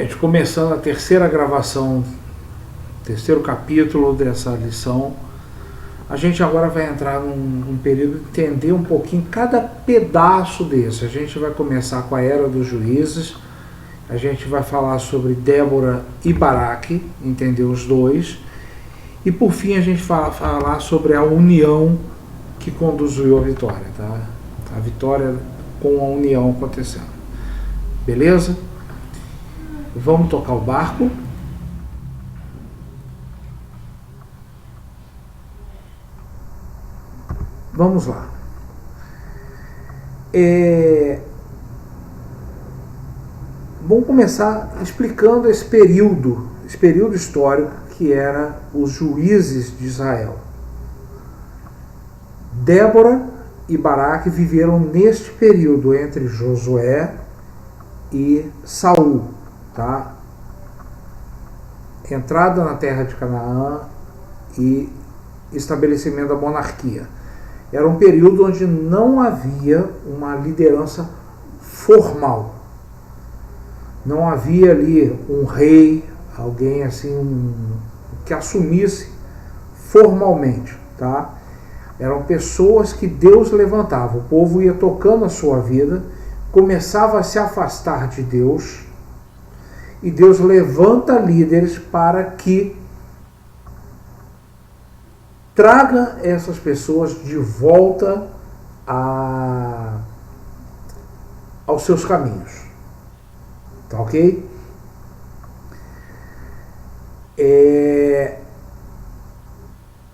Gente, começando a terceira gravação, terceiro capítulo dessa lição, a gente agora vai entrar num período de entender um pouquinho cada pedaço desse. A gente vai começar com a Era dos Juízes, a gente vai falar sobre Débora e Baraque, entender os dois, e por fim a gente vai falar sobre a união que conduziu à vitória, tá? A vitória com a união acontecendo. Beleza? Vamos tocar o barco. Vamos lá. Vamos começar explicando esse período histórico que era os juízes de Israel. Débora e Baraque viveram neste período entre Josué e Saul, tá? Entrada na terra de Canaã e estabelecimento da monarquia. Era um período onde não havia uma liderança formal. Não havia ali um rei, alguém assim que assumisse formalmente, tá? Eram pessoas que Deus levantava. O povo ia tocando a sua vida, começava a se afastar de Deus, e Deus levanta líderes para que traga essas pessoas de volta aos seus caminhos. Tá ok?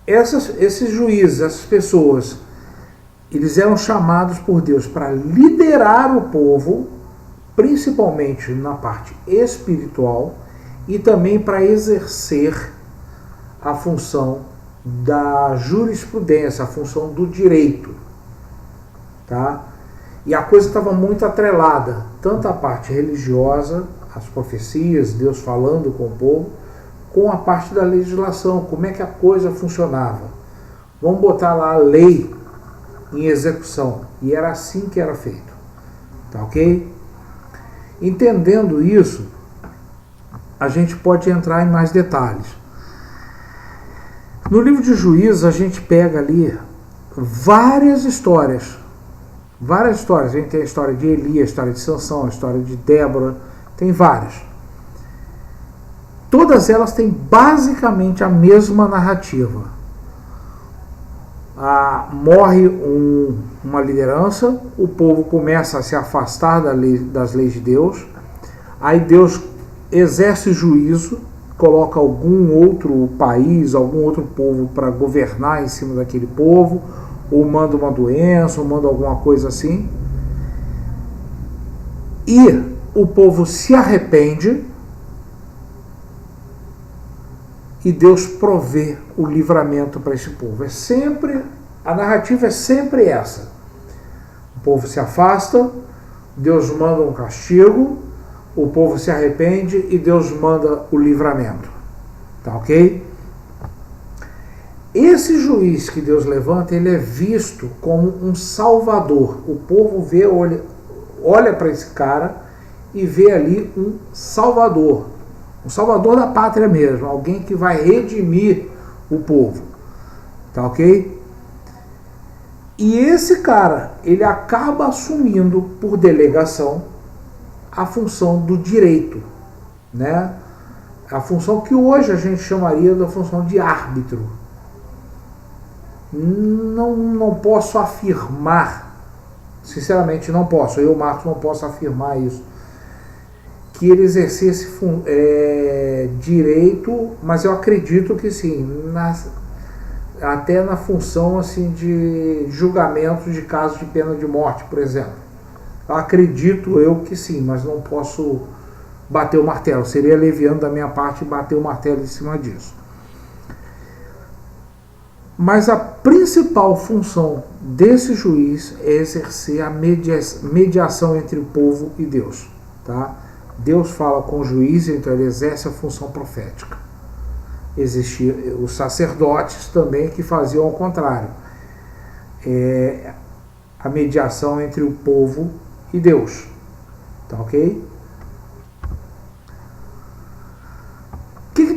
Esses juízes, essas pessoas, eles eram chamados por Deus para liderar o povo, principalmente na parte espiritual, e também para exercer a função da jurisprudência, a função do direito, tá? E a coisa estava muito atrelada, tanto a parte religiosa, as profecias, Deus falando com o povo, com a parte da legislação, como é que a coisa funcionava. Vamos botar lá a lei em execução, e era assim que era feito, tá ok? Entendendo isso, a gente pode entrar em mais detalhes. No livro de Juízes, a gente pega ali várias histórias. A gente tem a história de Eli, a história de Sansão, a história de Débora, tem várias. Todas elas têm basicamente a mesma narrativa. Morre uma liderança, o povo começa a se afastar das leis de Deus, aí Deus exerce juízo, coloca algum outro país, algum outro povo para governar em cima daquele povo, ou manda uma doença, ou manda alguma coisa assim, e o povo se arrepende, e Deus provê o livramento para esse povo. A narrativa é sempre essa. O povo se afasta, Deus manda um castigo, o povo se arrepende e Deus manda o livramento. Tá ok? Esse juiz que Deus levanta, ele é visto como um salvador. O povo olha para esse cara e vê ali um salvador da pátria mesmo, alguém que vai redimir o povo, tá ok? E esse cara, ele acaba assumindo por delegação a função do direito, né? A função que hoje a gente chamaria da função de árbitro. Não posso afirmar, sinceramente não posso, eu, Marcos, não posso afirmar isso, que ele exercesse direito, mas eu acredito que sim, até na função assim, de julgamento de casos de pena de morte, por exemplo. Acredito eu que sim, mas não posso bater o martelo, seria leviano da minha parte bater o martelo em cima disso. Mas a principal função desse juiz é exercer a mediação entre o povo e Deus, tá? Deus fala com o juiz, então ele exerce a função profética. Existiam os sacerdotes também que faziam ao contrário. A mediação entre o povo e Deus. Tá ok?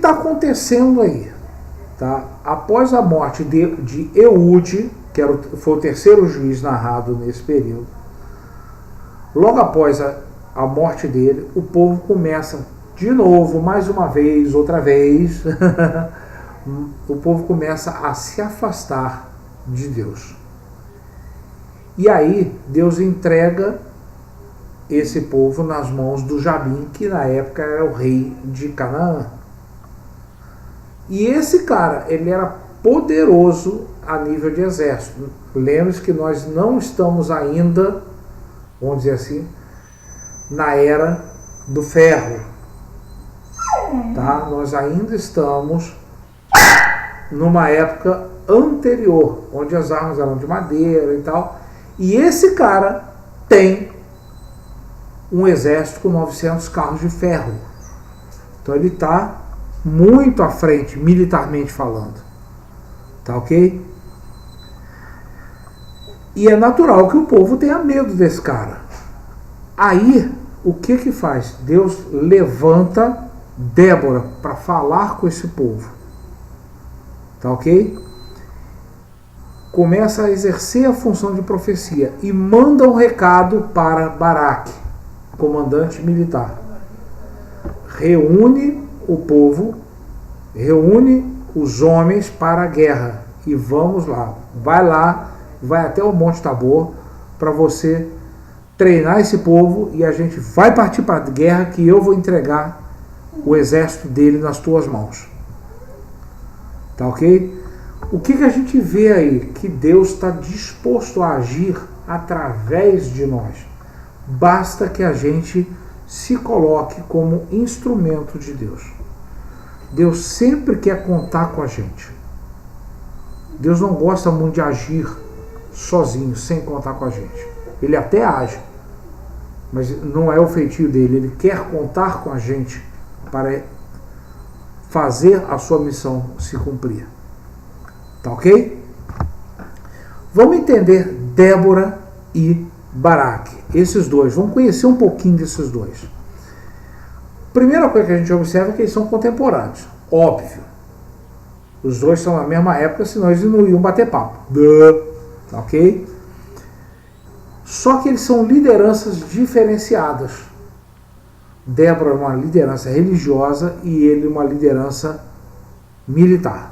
está acontecendo aí? Tá? Após a morte de Eude, que foi o terceiro juiz narrado nesse período, logo após a morte dele, o povo começa de novo, mais uma vez, outra vez, o povo começa a se afastar de Deus. E aí Deus entrega esse povo nas mãos do Jabim, que na época era o rei de Canaã. E esse cara, ele era poderoso a nível de exército. Lembre-se que nós não estamos ainda, vamos dizer assim, na era do ferro. Tá? Nós ainda estamos numa época anterior, onde as armas eram de madeira e tal. E esse cara tem um exército com 900 carros de ferro. Então ele está muito à frente, militarmente falando. Tá ok? E é natural que o povo tenha medo desse cara. Aí, o que faz? Deus levanta Débora para falar com esse povo. Tá ok? Começa a exercer a função de profecia e manda um recado para Baraque, comandante militar. Reúne o povo, reúne os homens para a guerra e vamos lá. Vai até o Monte Tabor para você treinar esse povo e a gente vai partir para a guerra, que eu vou entregar o exército dele nas tuas mãos. Tá ok? O que a gente vê aí? Que Deus está disposto a agir através de nós. Basta que a gente se coloque como instrumento de Deus. Deus sempre quer contar com a gente. Deus não gosta muito de agir sozinho, sem contar com a gente. Ele até age, mas não é o feitio dele. Ele quer contar com a gente para fazer a sua missão se cumprir. Tá ok? Vamos entender Débora e Baraque. Esses dois. Vamos conhecer um pouquinho desses dois. Primeira coisa que a gente observa é que eles são contemporâneos. Óbvio. Os dois estão na mesma época, senão eles não iam bater papo. Tá ok? Só que eles são lideranças diferenciadas. Débora é uma liderança religiosa e ele uma liderança militar.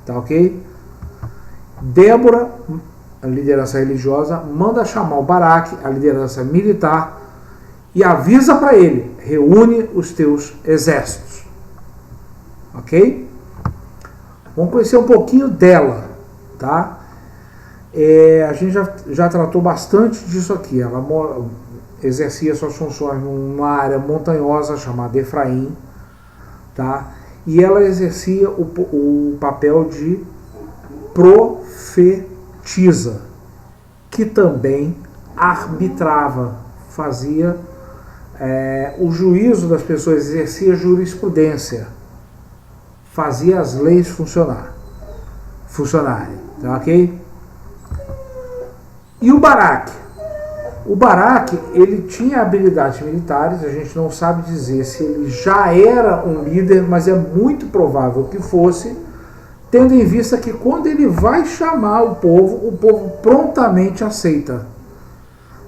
Tá ok? Débora, a liderança religiosa, manda chamar o Baraque, a liderança militar, e avisa para ele: reúne os teus exércitos. Ok? Vamos conhecer um pouquinho dela, tá? A gente já tratou bastante disso aqui. Ela exercia suas funções numa área montanhosa chamada Efraim, tá? E ela exercia o papel de profetisa, que também arbitrava, fazia o juízo das pessoas, exercia jurisprudência, fazia as leis funcionarem, tá ok? E o Baraque? O Baraque, ele tinha habilidades militares, a gente não sabe dizer se ele já era um líder, mas é muito provável que fosse, tendo em vista que quando ele vai chamar o povo prontamente aceita.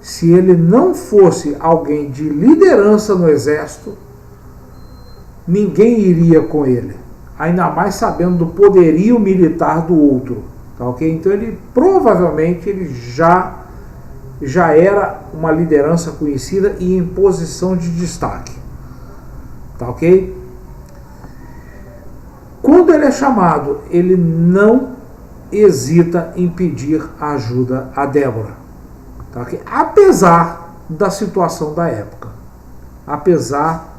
Se ele não fosse alguém de liderança no exército, ninguém iria com ele, ainda mais sabendo do poderio militar do outro, tá ok? Então ele provavelmente já era uma liderança conhecida e em posição de destaque, tá ok? Quando ele é chamado, ele não hesita em pedir ajuda a Débora, tá ok? Apesar da situação da época, apesar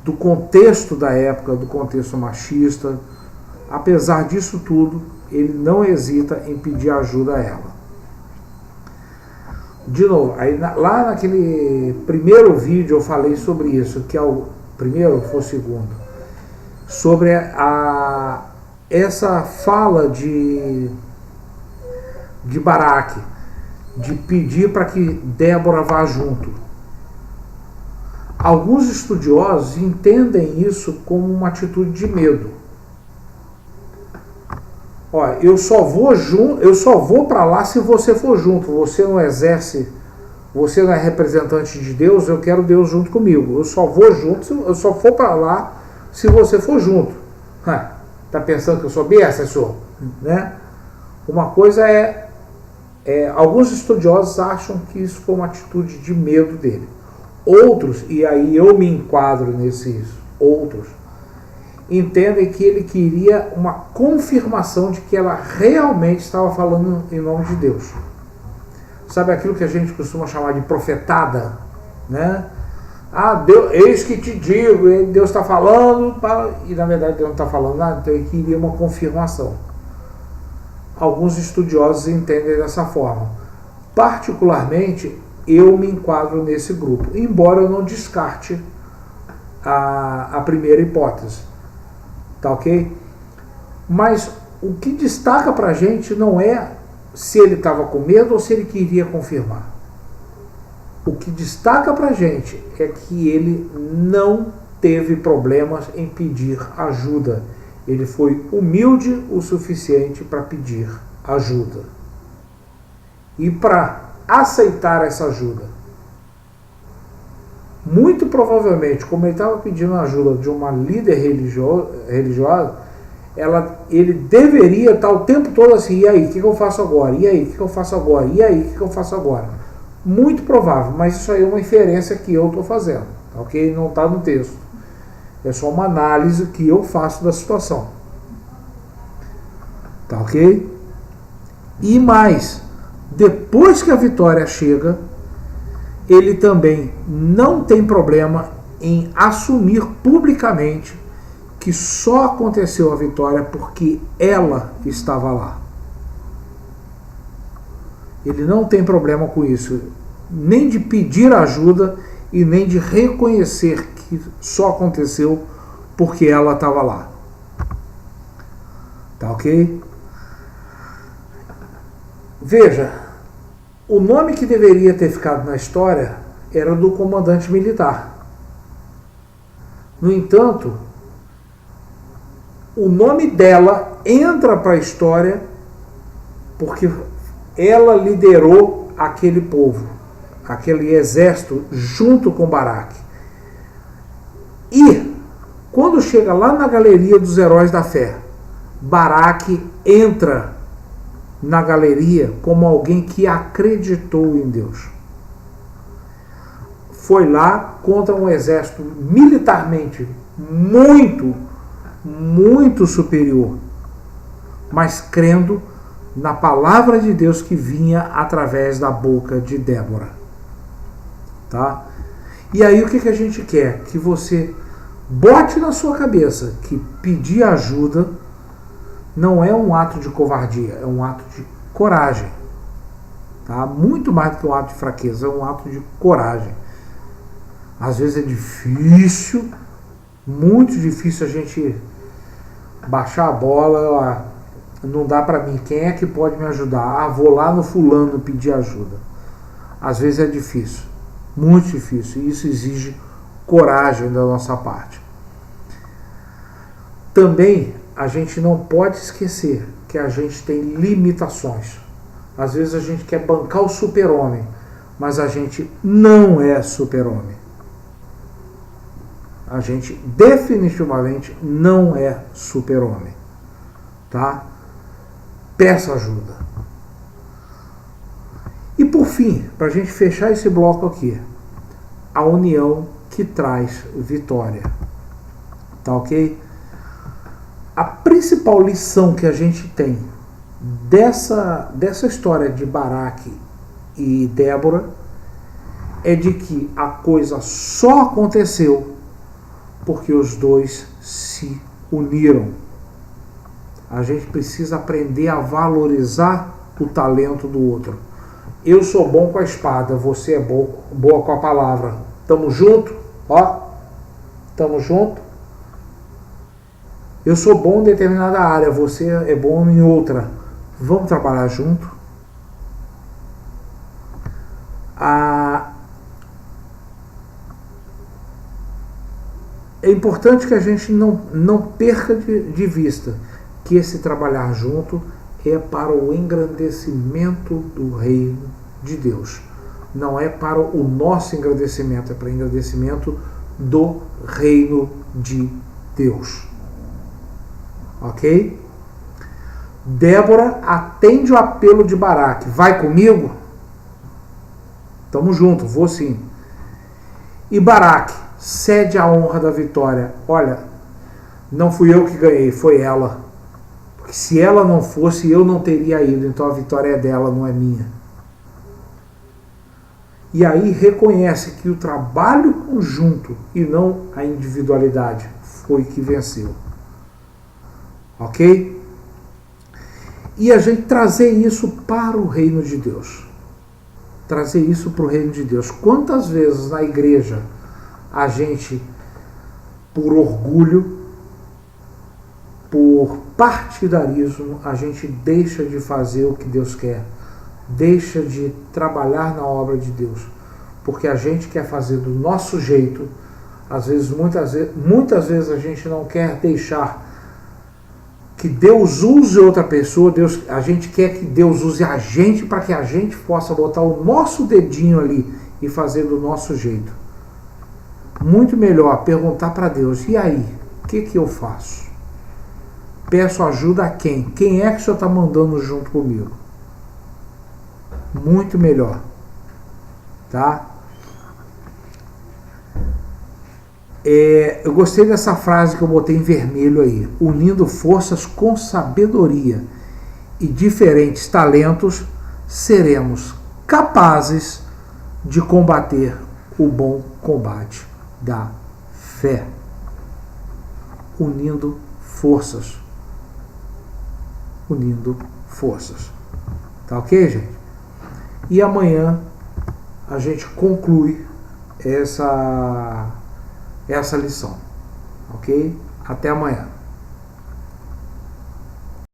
do contexto da época, do contexto machista, apesar disso tudo, ele não hesita em pedir ajuda a ela. De novo, aí lá naquele primeiro vídeo eu falei sobre isso, que é o primeiro ou foi o segundo, sobre essa fala de Baraque, de pedir para que Débora vá junto. Alguns estudiosos entendem isso como uma atitude de medo. Olha, eu só vou para lá se você for junto. Você não exerce, você não é representante de Deus, eu quero Deus junto comigo. Eu só vou junto, eu só vou para lá se você for junto. Tá pensando que eu sou besta, senhor? Né? Uma coisa alguns estudiosos acham que isso foi uma atitude de medo dele. Outros, e aí eu me enquadro nesses outros, entendem que ele queria uma confirmação de que ela realmente estava falando em nome de Deus. Sabe aquilo que a gente costuma chamar de profetada? Né? Deus, eis que te digo, Deus está falando, e na verdade Deus não está falando nada, então ele queria uma confirmação. Alguns estudiosos entendem dessa forma. Particularmente, eu me enquadro nesse grupo, embora eu não descarte a primeira hipótese. Tá ok? Mas o que destaca pra gente não é se ele estava com medo ou se ele queria confirmar. O que destaca pra gente é que ele não teve problemas em pedir ajuda. Ele foi humilde o suficiente para pedir ajuda. E para aceitar essa ajuda. Muito provavelmente, como ele estava pedindo ajuda de uma líder religiosa, ele deveria estar o tempo todo assim, e aí, o que eu faço agora? E aí, o que eu faço agora? E aí, o que eu faço agora? Muito provável, mas isso aí é uma inferência que eu estou fazendo, ok? Não está no texto. É só uma análise que eu faço da situação. Tá ok? E mais, depois que a vitória chega, ele também não tem problema em assumir publicamente que só aconteceu a vitória porque ela estava lá. Ele não tem problema com isso, nem de pedir ajuda e nem de reconhecer que só aconteceu porque ela estava lá. Tá ok? Veja, o nome que deveria ter ficado na história era do comandante militar. No entanto, o nome dela entra para a história porque ela liderou aquele povo, aquele exército junto com Baraque. E quando chega lá na galeria dos heróis da fé, Baraque entra na galeria como alguém que acreditou em Deus. Foi lá contra um exército militarmente muito superior, mas crendo na palavra de Deus que vinha através da boca de Débora. Tá? E aí o que a gente quer? Que você bote na sua cabeça que pedir ajuda não é um ato de covardia, é um ato de coragem. Tá? Muito mais do que um ato de fraqueza, é um ato de coragem. Às vezes é difícil, muito difícil a gente baixar a bola, não dá para mim, quem é que pode me ajudar? Vou lá no fulano pedir ajuda. Às vezes é difícil, muito difícil, e isso exige coragem da nossa parte. Também a gente não pode esquecer que a gente tem limitações. Às vezes a gente quer bancar o super-homem, mas a gente não é super-homem. A gente definitivamente não é super-homem. Tá? Peça ajuda. E por fim, para a gente fechar esse bloco aqui, a união que traz vitória. Tá ok? A principal lição que a gente tem dessa história de Baraque e Débora é de que a coisa só aconteceu porque os dois se uniram. A gente precisa aprender a valorizar o talento do outro. Eu sou bom com a espada, você é boa com a palavra. Tamo junto? Ó, tamo junto? Eu sou bom em determinada área, você é bom em outra. Vamos trabalhar junto? é importante que a gente não perca de vista que esse trabalhar junto é para o engrandecimento do reino de Deus. Não é para o nosso engrandecimento, é para o engrandecimento do reino de Deus. Ok? Débora atende o apelo de Baraque. Vai comigo? Tamo junto, vou sim. E Baraque cede a honra da vitória. Olha, não fui eu que ganhei, foi ela. Porque se ela não fosse, eu não teria ido. Então a vitória é dela, não é minha. E aí reconhece que o trabalho conjunto e não a individualidade foi que venceu. Ok? E a gente trazer isso para o reino de Deus. Trazer isso para o reino de Deus. Quantas vezes na igreja a gente, por orgulho, por partidarismo, a gente deixa de fazer o que Deus quer, deixa de trabalhar na obra de Deus, porque a gente quer fazer do nosso jeito. Às vezes, muitas vezes a gente não quer deixar que Deus use outra pessoa, a gente quer que Deus use a gente para que a gente possa botar o nosso dedinho ali e fazer do nosso jeito. Muito melhor perguntar para Deus: e aí, o que eu faço? Peço ajuda a quem? Quem é que o Senhor está mandando junto comigo? Muito melhor. Tá? Eu gostei dessa frase que eu botei em vermelho aí. Unindo forças com sabedoria e diferentes talentos, seremos capazes de combater o bom combate da fé. Unindo forças. Unindo forças. Tá ok, gente? E amanhã a gente conclui essa lição. Ok? Até amanhã.